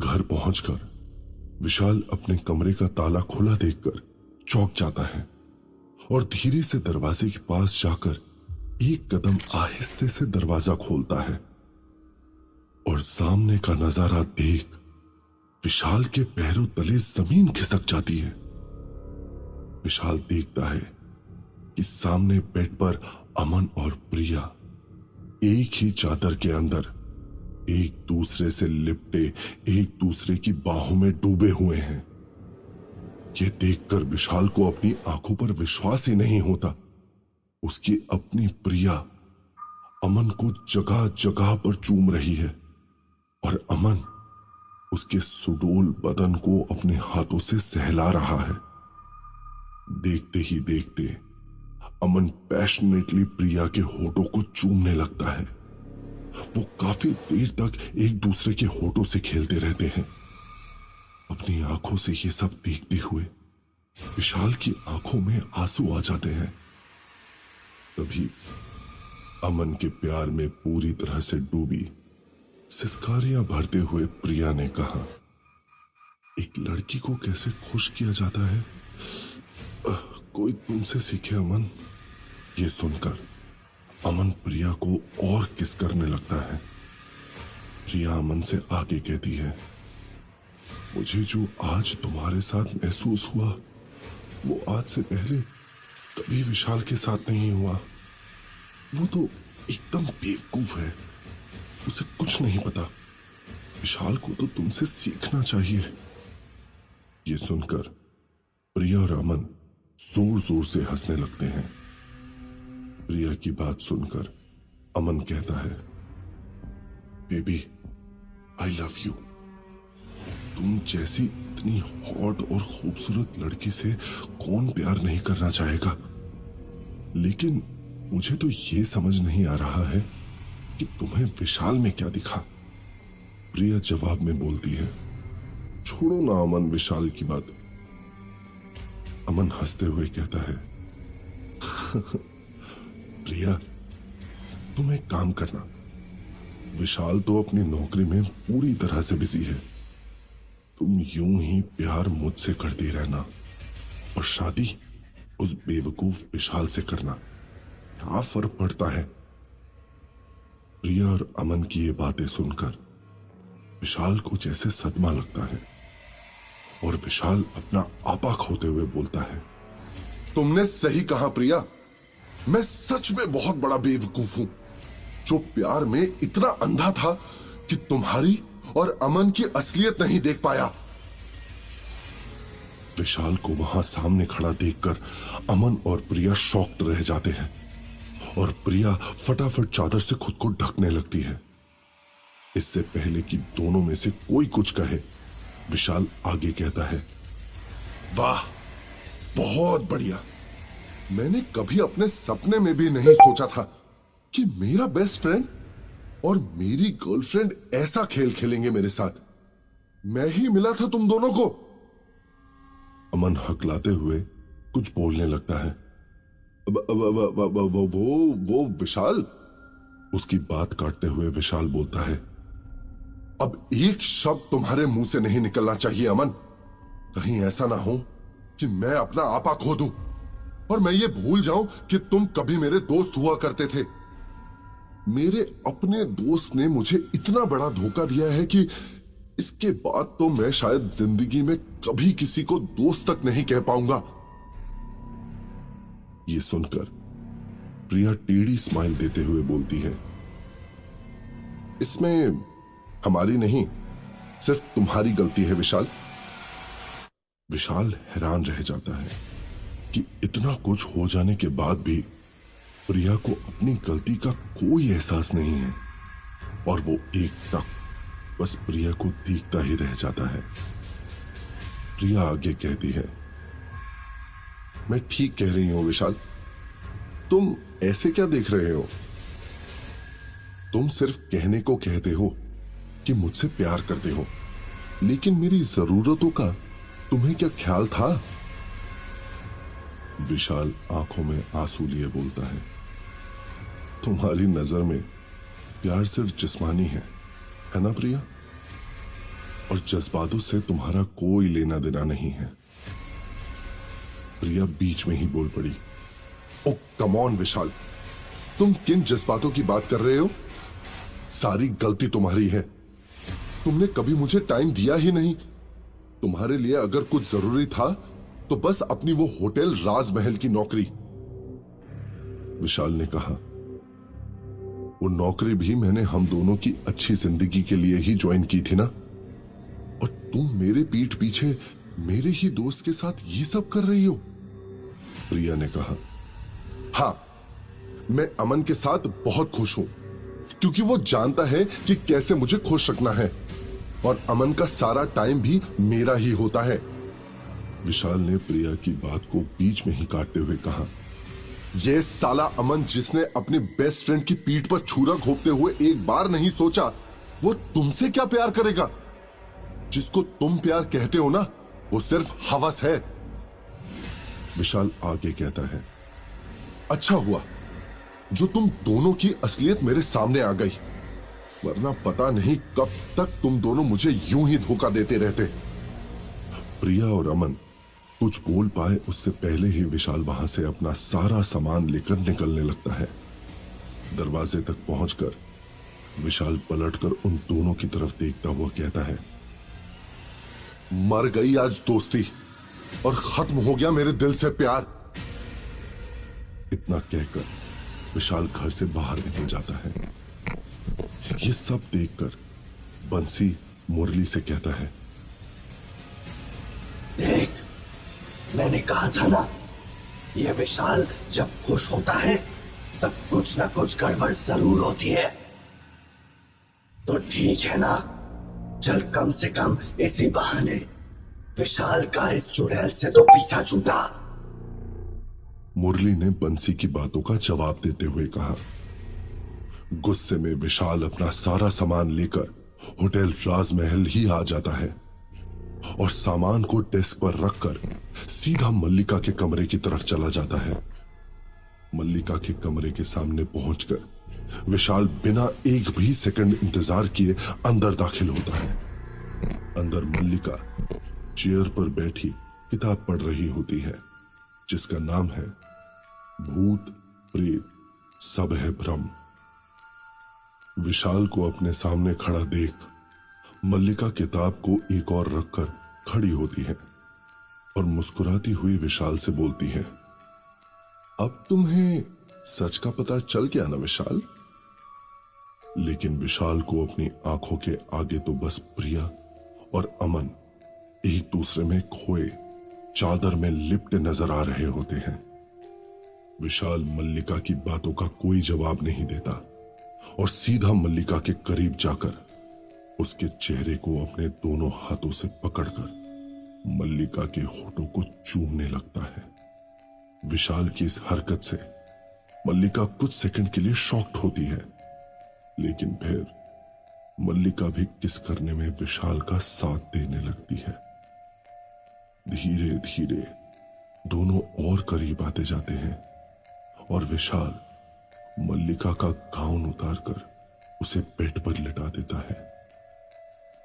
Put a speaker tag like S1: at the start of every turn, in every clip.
S1: घर पहुंचकर विशाल अपने कमरे का ताला खुला देखकर चौंक जाता है और धीरे से दरवाजे के पास जाकर एक कदम आहिस्ते से दरवाजा खोलता है और सामने का नजारा देख विशाल के पैरों तले जमीन खिसक जाती है। विशाल देखता है कि सामने बेड पर अमन और प्रिया एक ही चादर के अंदर एक दूसरे से लिपटे एक दूसरे की बाहों में डूबे हुए हैं। यह देखकर विशाल को अपनी आंखों पर विश्वास ही नहीं होता। उसकी अपनी प्रिया अमन को जगह जगह पर चूम रही है और अमन उसके सुडोल बदन को अपने हाथों से सहला रहा है। देखते ही देखते अमन पैशनेटली प्रिया के होठों को चूमने लगता है। वो काफी देर तक एक दूसरे के होठों से खेलते रहते हैं। अपनी आंखों से ये सब देखते हुए विशाल की आंखों में आंसू आ जाते हैं। तभी अमन के प्यार में पूरी तरह से डूबी सिसकारियां भरते हुए प्रिया ने कहा, एक लड़की को कैसे खुश किया जाता है, कोई तुमसे सीखे अमन। ये सुनकर अमन प्रिया को और किस करने लगता है। प्रिया अमन से आगे कहती है, मुझे जो आज तुम्हारे साथ महसूस हुआ वो आज से पहले कभी विशाल के साथ नहीं हुआ। वो तो एकदम बेवकूफ है, उसे कुछ नहीं पता। विशाल को तो तुमसे सीखना चाहिए। ये सुनकर प्रिया और अमन जोर जोर से हंसने लगते हैं। प्रिया की बात सुनकर अमन कहता है, बेबी आई लव यू। तुम जैसी इतनी हॉट और खूबसूरत लड़की से कौन प्यार नहीं करना चाहेगा, लेकिन मुझे तो ये समझ नहीं आ रहा है कि तुम्हें विशाल में क्या दिखा। प्रिया जवाब में बोलती है, छोड़ो ना अमन विशाल की बात। अमन हंसते हुए कहता है, प्रिया तुम एक काम करना, विशाल तो अपनी नौकरी में पूरी तरह से बिजी है। तुम यूं ही प्यार मुझसे करती रहना और शादी उस बेवकूफ विशाल से करना, क्या फर्क पड़ता है। प्रिया और अमन की ये बातें सुनकर विशाल को जैसे सदमा लगता है और विशाल अपना आपा खोते हुए बोलता है, तुमने सही कहा प्रिया, मैं सच में बहुत बड़ा बेवकूफ हूं जो प्यार में इतना अंधा था कि तुम्हारी और अमन की असलियत नहीं देख पाया। विशाल को वहां सामने खड़ा देखकर अमन और प्रिया शॉक्ड रह जाते हैं और प्रिया फटाफट चादर से खुद को ढकने लगती है। इससे पहले कि दोनों में से कोई कुछ कहे, विशाल आगे कहता है, वाह बहुत बढ़िया। मैंने कभी अपने सपने में भी नहीं सोचा था कि मेरा बेस्ट फ्रेंड और मेरी गर्लफ्रेंड ऐसा खेल खेलेंगे मेरे साथ। मैं ही मिला था तुम दोनों को। अमन हकलाते हुए कुछ बोलने लगता है। वो विशाल। उसकी बात काटते हुए विशाल बोलता है, अब एक शब्द तुम्हारे मुंह से नहीं निकलना चाहिए अमन। कहीं ऐसा ना हो कि मैं अपना आपा खो दूं और मैं ये भूल जाऊं कि तुम कभी मेरे दोस्त हुआ करते थे। मेरे अपने दोस्त ने मुझे इतना बड़ा धोखा दिया है कि इसके बाद तो मैं शायद जिंदगी में कभी किसी को दोस्त तक नहीं कह पाऊंगा। ये सुनकर प्रिया टेढ़ी स्माइल देते हुए बोलती है, इसमें हमारी नहीं सिर्फ तुम्हारी गलती है विशाल। विशाल हैरान रह जाता है कि इतना कुछ हो जाने के बाद भी प्रिया को अपनी गलती का कोई एहसास नहीं है और वो एक टक बस प्रिया को देखता ही रह जाता है। प्रिया आगे कहती है, मैं ठीक कह रही हूं विशाल, तुम ऐसे क्या देख रहे हो। तुम सिर्फ कहने को कहते हो कि मुझसे प्यार करते हो, लेकिन मेरी जरूरतों का तुम्हें क्या ख्याल था। विशाल आंखों में आंसू लिए बोलता है, तुम्हारी नजर में प्यार सिर्फ जिस्मानी है ना प्रिया। और जज्बातों से तुम्हारा कोई लेना देना नहीं है। प्रिया बीच में ही बोल पड़ी। ओ कम ऑन विशाल, तुम किन जज्बातों की बात कर रहे हो? सारी गलती तुम्हारी है। तुमने कभी मुझे टाइम दिया ही नहीं। तुम्हारे लिए अगर कुछ जरूरी था तो बस अपनी वो होटल राजमहल की नौकरी। विशाल ने कहा, वो नौकरी भी मैंने हम दोनों की अच्छी जिंदगी के लिए ही ज्वाइन की थी ना। और तुम मेरे पीठ पीछे मेरे ही दोस्त के साथ ये सब कर रही हो। प्रिया ने कहा, हां, मैं अमन के साथ बहुत खुश हूं क्योंकि वो जानता है कि कैसे मुझे खुश रखना है और अमन का सारा टाइम भी मेरा ही होता है। विशाल ने प्रिया की बात को बीच में ही काटते हुए कहा, ये साला अमन जिसने अपने बेस्ट फ्रेंड की पीठ पर छुरा घोंपते हुए एक बार नहीं सोचा वो तुमसे क्या प्यार करेगा। जिसको तुम प्यार कहते हो ना, वो सिर्फ हवस है। विशाल आगे कहता है, अच्छा हुआ जो तुम दोनों की असलियत मेरे सामने आ गई, वरना पता नहीं कब तक तुम दोनों मुझे यूं ही धोखा देते रहते। प्रिया और अमन कुछ बोल पाए उससे पहले ही विशाल वहां से अपना सारा सामान लेकर निकलने लगता है। दरवाजे तक पहुंचकर विशाल पलटकर उन दोनों की तरफ देखता हुआ कहता है, मर गई आज दोस्ती और खत्म हो गया मेरे दिल से प्यार। इतना कहकर विशाल घर से बाहर निकल जाता है। ये सब देखकर बंसी मुरली से कहता है,
S2: देख, मैंने कहा था ना, ये विशाल जब खुश होता है तब कुछ ना कुछ गड़बड़ जरूर होती है। तो ठीक है ना, चल कम से कम इसी बहाने विशाल का इस चुड़ैल से तो पीछा छूटा।
S1: मुरली ने बंसी की बातों का जवाब देते हुए कहा। गुस्से में विशाल अपना सारा सामान लेकर होटल राजमहल ही आ जाता है और सामान को डेस्क पर रखकर सीधा मल्लिका के कमरे की तरफ चला जाता है। मल्लिका के कमरे के सामने पहुंचकर विशाल बिना एक भी सेकंड इंतजार किए अंदर दाखिल होता है। अंदर मल्लिका चेयर पर बैठी किताब पढ़ रही होती है जिसका नाम है भूत प्रेत सब है भ्रम। विशाल को अपने सामने खड़ा देख मल्लिका किताब को एक और रखकर खड़ी होती है और मुस्कुराती हुई विशाल से बोलती है, अब तुम्हें सच का पता चल गया ना विशाल। लेकिन विशाल को अपनी आंखों के आगे तो बस प्रिया और अमन एक दूसरे में खोए चादर में लिपटे नजर आ रहे होते हैं। विशाल मल्लिका की बातों का कोई जवाब नहीं देता और सीधा मल्लिका के करीब जाकर उसके चेहरे को अपने दोनों हाथों से पकड़कर मल्लिका के होठों को चूमने लगता है। विशाल की इस हरकत से मल्लिका कुछ सेकंड के लिए शॉक्ड होती है, लेकिन फिर मल्लिका भी किस करने में विशाल का साथ देने लगती है। धीरे धीरे दोनों और करीब आते जाते हैं और विशाल मल्लिका का गाउन उतारकर उसे बेड पर लिटा देता है।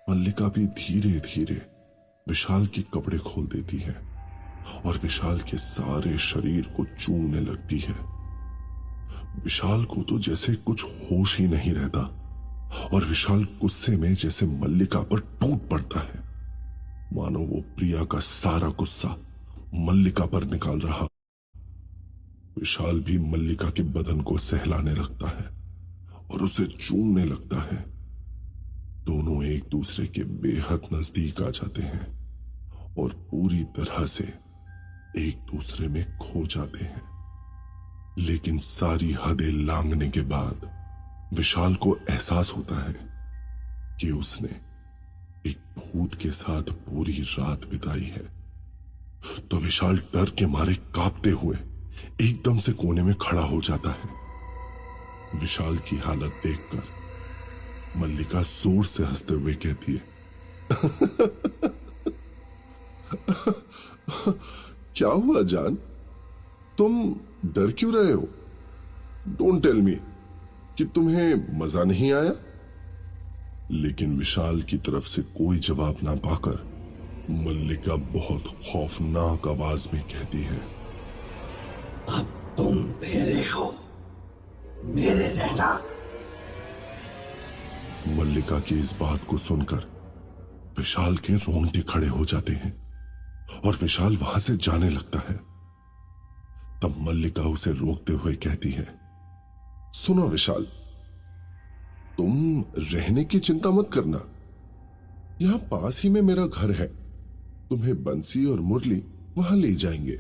S1: मल्लिका भी धीरे धीरे विशाल के कपड़े खोल देती है और विशाल के सारे शरीर को चूमने लगती है। विशाल को तो जैसे कुछ होश ही नहीं रहता और विशाल गुस्से में जैसे मल्लिका पर टूट पड़ता है, मानो वो प्रिया का सारा गुस्सा मल्लिका पर निकाल रहा। विशाल भी मल्लिका के बदन को सहलाने लगता है और उसे चूमने लगता है। दोनों एक दूसरे के बेहद नजदीक आ जाते हैं और पूरी तरह से एक दूसरे में खो जाते हैं। लेकिन सारी हदें लांघने के बाद विशाल को एहसास होता है कि उसने एक भूत के साथ पूरी रात बिताई है। तो विशाल डर के मारे कांपते हुए एकदम से कोने में खड़ा हो जाता है। विशाल की हालत देखकर मल्लिका जोर से हंसते हुए कहती है, क्या हुआ जान, तुम डर क्यों रहे हो? डोंट टेल मी कि तुम्हें मजा नहीं आया। लेकिन विशाल की तरफ से कोई जवाब ना पाकर मल्लिका बहुत खौफनाक आवाज में कहती है,
S2: अब तुम मेरे हो, मेरे रहना।
S1: मल्लिका की इस बात को सुनकर विशाल के रोंगटे खड़े हो जाते हैं और विशाल वहां से जाने लगता है। तब मल्लिका उसे रोकते हुए कहती है, सुनो विशाल, तुम रहने की चिंता मत करना, यहां पास ही में मेरा घर है, तुम्हें बंसी और मुरली वहां ले जाएंगे।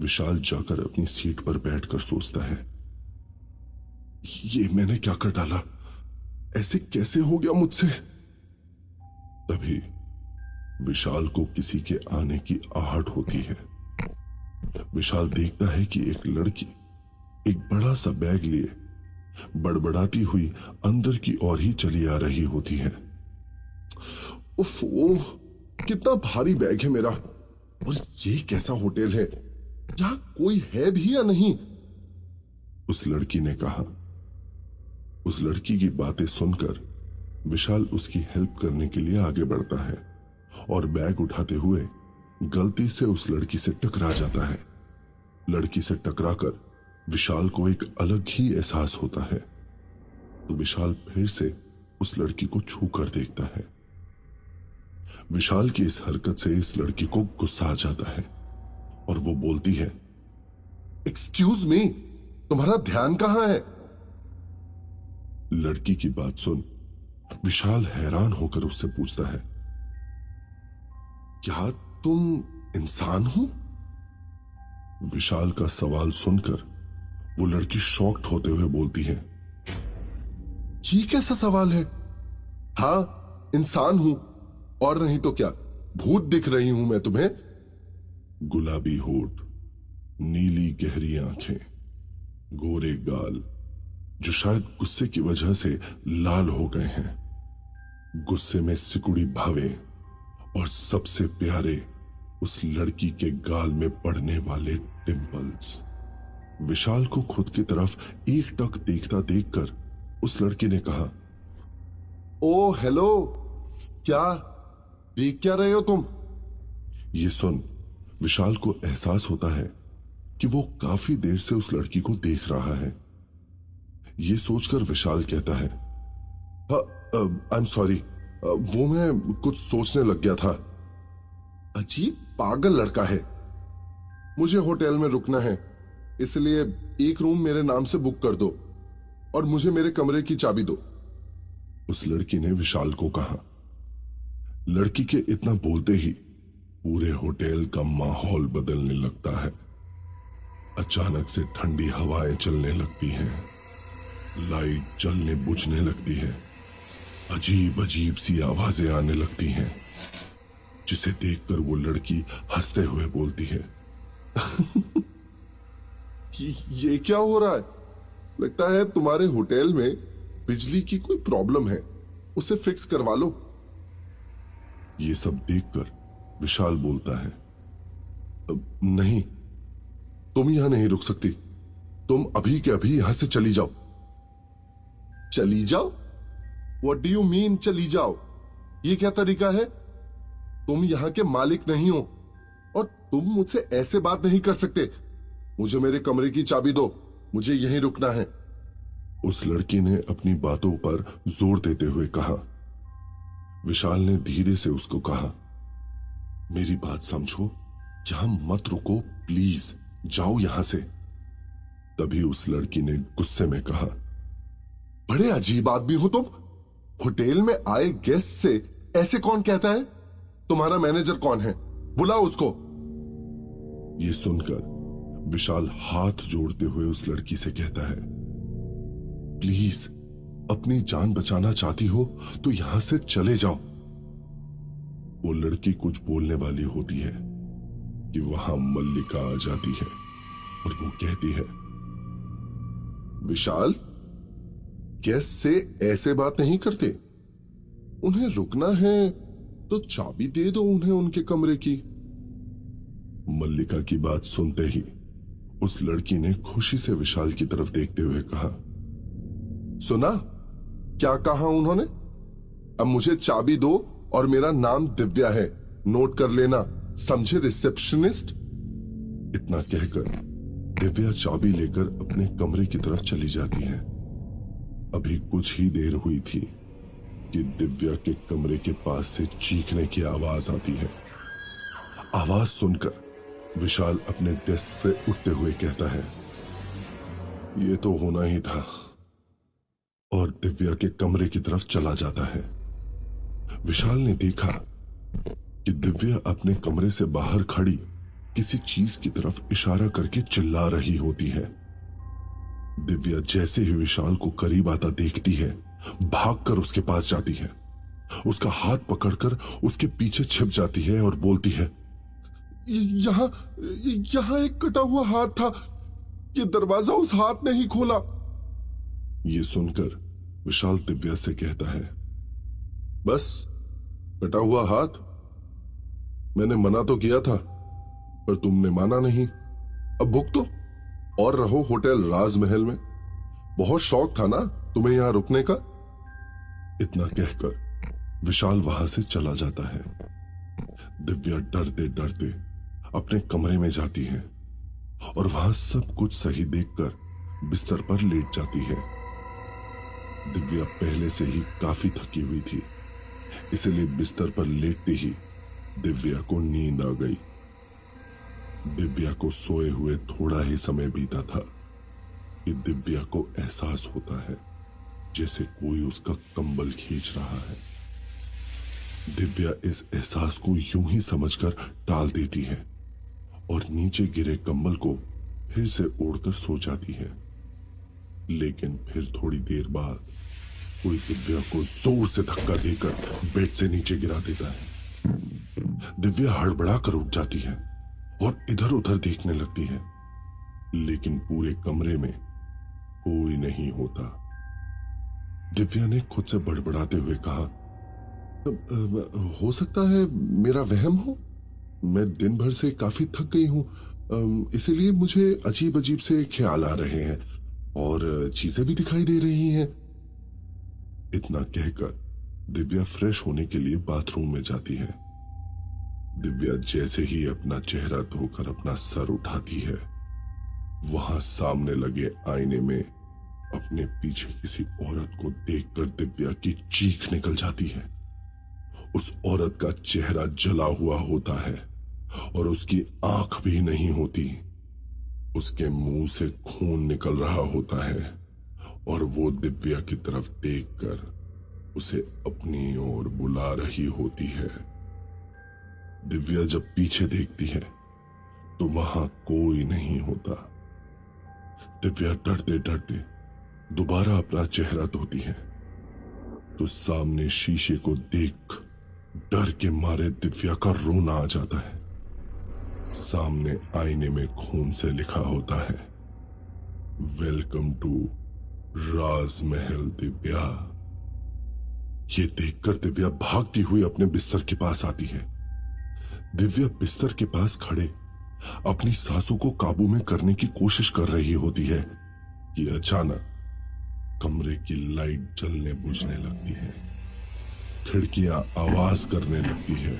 S1: विशाल जाकर अपनी सीट पर बैठकर सोचता है, ये मैंने क्या कर डाला, ऐसे कैसे हो गया मुझसे। तभी विशाल को किसी के आने की आहट होती है। विशाल देखता है कि एक लड़की एक बड़ा सा बैग लिए बड़बड़ाती हुई अंदर की ओर ही चली आ रही होती है। उफ, ओह, कितना भारी बैग है मेरा, और ये कैसा होटल है, यहां कोई है भी या नहीं, उस लड़की ने कहा। उस लड़की की बातें सुनकर विशाल उसकी हेल्प करने के लिए आगे बढ़ता है और बैग उठाते हुए गलती से उस लड़की से टकरा जाता है। लड़की से टकराकर विशाल को एक अलग ही एहसास होता है, तो विशाल फिर से उस लड़की को छू कर देखता है। विशाल की इस हरकत से इस लड़की को गुस्सा आ जाता है और वो बोलती है, एक्सक्यूज मी, तुम्हारा ध्यान कहां है। लड़की की बात सुन विशाल हैरान होकर उससे पूछता है, क्या तुम इंसान हो। विशाल का सवाल सुनकर वो लड़की शॉक्ड होते हुए बोलती है, ये कैसा सवाल है, हां इंसान हूं, और नहीं तो क्या, भूत दिख रही हूं मैं तुम्हें। गुलाबी होठ, नीली गहरी आंखें, गोरे गाल जो शायद गुस्से की वजह से लाल हो गए हैं, गुस्से में सिकुड़ी भावें, और सबसे प्यारे उस लड़की के गाल में पड़ने वाले टिंपल्स। विशाल को खुद की तरफ एक टक देखता देखकर उस लड़की ने कहा, ओ हेलो, क्या देख क्या रहे हो तुम। ये सुन विशाल को एहसास होता है कि वो काफी देर से उस लड़की को देख रहा है। ये सोचकर विशाल कहता है, आई एम सॉरी, वो मैं कुछ सोचने लग गया था। अजीब पागल लड़का है, मुझे होटल में रुकना है, इसलिए एक रूम मेरे नाम से बुक कर दो और मुझे मेरे कमरे की चाबी दो, उस लड़की ने विशाल को कहा। लड़की के इतना बोलते ही पूरे होटल का माहौल बदलने लगता है। अचानक से ठंडी हवाएं चलने लगती हैं, लाइट जलने बुझने लगती है, अजीब अजीब सी आवाजें आने लगती हैं, जिसे देखकर वो लड़की हंसते हुए बोलती है, ये क्या हो रहा है, लगता है तुम्हारे होटल में बिजली की कोई प्रॉब्लम है, उसे फिक्स करवा लो। ये सब देखकर विशाल बोलता है, नहीं, तुम यहां नहीं रुक सकती, तुम अभी के अभी यहां से चली जाओ। चली जाओ? What do you mean चली जाओ? ये क्या तरीका है? तुम यहां के मालिक नहीं हो और तुम मुझसे ऐसे बात नहीं कर सकते। मुझे मेरे कमरे की चाबी दो, मुझे यहीं रुकना है, उस लड़की ने अपनी बातों पर जोर देते हुए कहा। विशाल ने धीरे से उसको कहा, मेरी बात समझो, यहां मत रुको प्लीज, जाओ यहां से। तभी उस लड़की ने गुस्से में कहा, बड़े अजीब आदमी हो तुम, होटल में आए गेस्ट से ऐसे कौन कहता है, तुम्हारा मैनेजर कौन है, बुलाओ उसको। ये सुनकर विशाल हाथ जोड़ते हुए उस लड़की से कहता है, प्लीज अपनी जान बचाना चाहती हो तो यहां से चले जाओ। वो लड़की कुछ बोलने वाली होती है कि वहां मल्लिका आ जाती है और वो कहती है, विशाल, गेस्ट से ऐसे बात नहीं करते, उन्हें रुकना है तो चाबी दे दो उन्हें उनके कमरे की। मल्लिका की बात सुनते ही उस लड़की ने खुशी से विशाल की तरफ देखते हुए कहा, सुना, क्या कहा उन्होंने? अब मुझे चाबी दो और मेरा नाम दिव्या है, नोट कर लेना, समझे रिसेप्शनिस्ट? इतना कहकर दिव्या चाबी लेकर अपने कमरे की तरफ चली जाती है। अभी कुछ ही देर हुई थी कि दिव्या के कमरे के पास से चीखने की आवाज आती है। आवाज सुनकर विशाल अपने डेस्क से उठते हुए कहता है, ये तो होना ही था, और दिव्या के कमरे की तरफ चला जाता है। विशाल ने देखा कि दिव्या अपने कमरे से बाहर खड़ी किसी चीज की तरफ इशारा करके चिल्ला रही होती है। दिव्या जैसे ही विशाल को करीब आता देखती है, भागकर उसके पास जाती है, उसका हाथ पकड़कर उसके पीछे छिप जाती है और बोलती है, यहां एक कटा हुआ हाथ था, ये दरवाजा उस हाथ ने ही खोला। ये सुनकर विशाल दिव्या से कहता है, बस कटा हुआ हाथ? मैंने मना तो किया था पर तुमने माना नहीं। अब भुगतो और रहो होटल राजमहल में। बहुत शौक था ना तुम्हें यहां रुकने का। इतना कहकर विशाल वहां से चला जाता है। दिव्या डरते डरते अपने कमरे में जाती है और वहां सब कुछ सही देखकर बिस्तर पर लेट जाती है। दिव्या पहले से ही काफी थकी हुई थी, इसलिए बिस्तर पर लेटते ही दिव्या को नींद आ गई। दिव्या को सोए हुए थोड़ा ही समय बीता था कि दिव्या को एहसास होता है जैसे कोई उसका कंबल खींच रहा है। दिव्या इस एहसास को यूं ही समझकर टाल देती है और नीचे गिरे कंबल को फिर से ओढ़कर सो जाती है। लेकिन फिर थोड़ी देर बाद कोई दिव्या को जोर से धक्का देकर बेड से नीचे गिरा देता है। दिव्या हड़बड़ा कर उठ जाती है और इधर उधर देखने लगती है, लेकिन पूरे कमरे में कोई नहीं होता। दिव्या ने खुद से बड़बड़ाते हुए कहा, हो सकता है मेरा वहम हो। मैं दिन भर से काफी थक गई हूं, इसीलिए मुझे अजीब अजीब से ख्याल आ रहे हैं और चीजें भी दिखाई दे रही हैं। इतना कहकर दिव्या फ्रेश होने के लिए बाथरूम में जाती है। दिव्या जैसे ही अपना चेहरा धोकर अपना सर उठाती है, वहां सामने लगे आईने में अपने पीछे किसी औरत को देखकर दिव्या की चीख निकल जाती है। उस औरत का चेहरा जला हुआ होता है और उसकी आंख भी नहीं होती। उसके मुंह से खून निकल रहा होता है और वो दिव्या की तरफ देखकर उसे अपनी ओर बुला रही होती है। दिव्या जब पीछे देखती है तो वहां कोई नहीं होता। दिव्या डरते डरते दोबारा अपना चेहरा धोती है तो सामने शीशे को देख डर के मारे दिव्या का रोना आ जाता है। सामने आईने में खून से लिखा होता है, वेलकम टू राजमहल दिव्या। ये देखकर दिव्या भागती हुई अपने बिस्तर के पास आती है। दिव्या बिस्तर के पास खड़े अपनी सांसों को काबू में करने की कोशिश कर रही होती है कि अचानक कमरे की लाइट जलने बुझने लगती है, खिड़कियां आवाज करने लगती है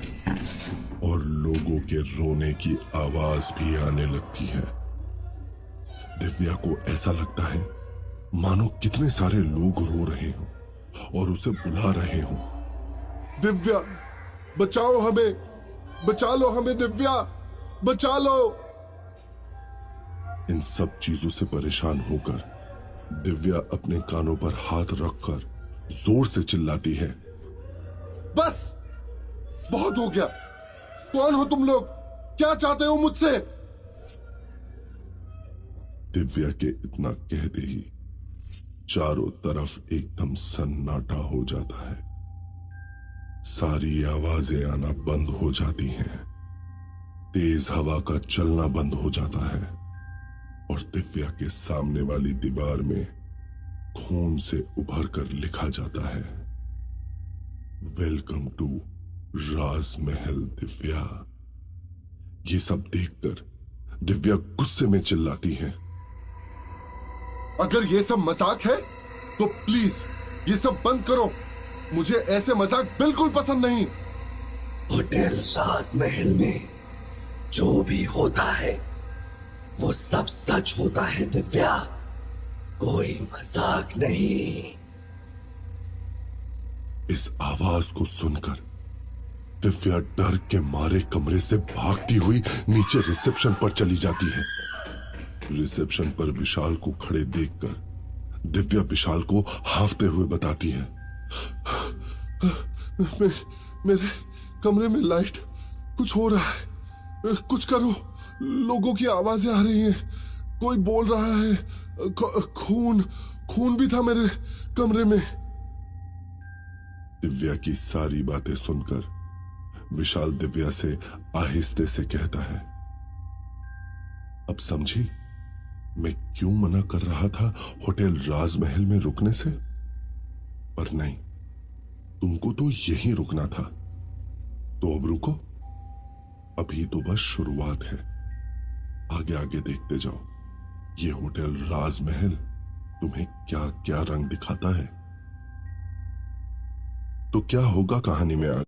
S1: और लोगों के रोने की आवाज भी आने लगती है। दिव्या को ऐसा लगता है मानो कितने सारे लोग रो रहे हों और उसे बुला रहे हों, दिव्या बचाओ हमें, बचा लो हमें, दिव्या बचा लो। इन सब चीजों से परेशान होकर दिव्या अपने कानों पर हाथ रखकर जोर से चिल्लाती है, बस बहुत हो गया, कौन हो तुम लोग, क्या चाहते हो मुझसे? दिव्या के इतना कहते ही चारों तरफ एकदम सन्नाटा हो जाता है। सारी आवाजें आना बंद हो जाती हैं, तेज हवा का चलना बंद हो जाता है और दिव्या के सामने वाली दीवार में खून से उभर कर लिखा जाता है, वेलकम टू राजमहल दिव्या। ये सब देखकर दिव्या गुस्से में चिल्लाती है, अगर ये सब मजाक है तो प्लीज ये सब बंद करो। मुझे ऐसे मजाक बिल्कुल पसंद नहीं।
S2: होटल राजमहल में जो भी होता है वो सब सच होता है दिव्या, कोई मजाक नहीं।
S1: इस आवाज को सुनकर दिव्या डर के मारे कमरे से भागती हुई नीचे रिसेप्शन पर चली जाती है। रिसेप्शन पर विशाल को खड़े देखकर दिव्या विशाल को हांफते हुए बताती है, मेरे कमरे में लाइट कुछ हो रहा है, कुछ करो, लोगों की आवाजें आ रही हैं, कोई बोल रहा है, खून खून भी था मेरे कमरे में। दिव्या की सारी बातें सुनकर विशाल दिव्या से आहिस्ते से कहता है, अब समझी मैं क्यों मना कर रहा था होटल राजमहल में रुकने से? पर नहीं, तुमको तो यहीं रुकना था। तो अब रुको, अभी तो बस शुरुआत है, आगे आगे देखते जाओ ये होटल राजमहल तुम्हें क्या क्या रंग दिखाता है। तो क्या होगा कहानी में आगे?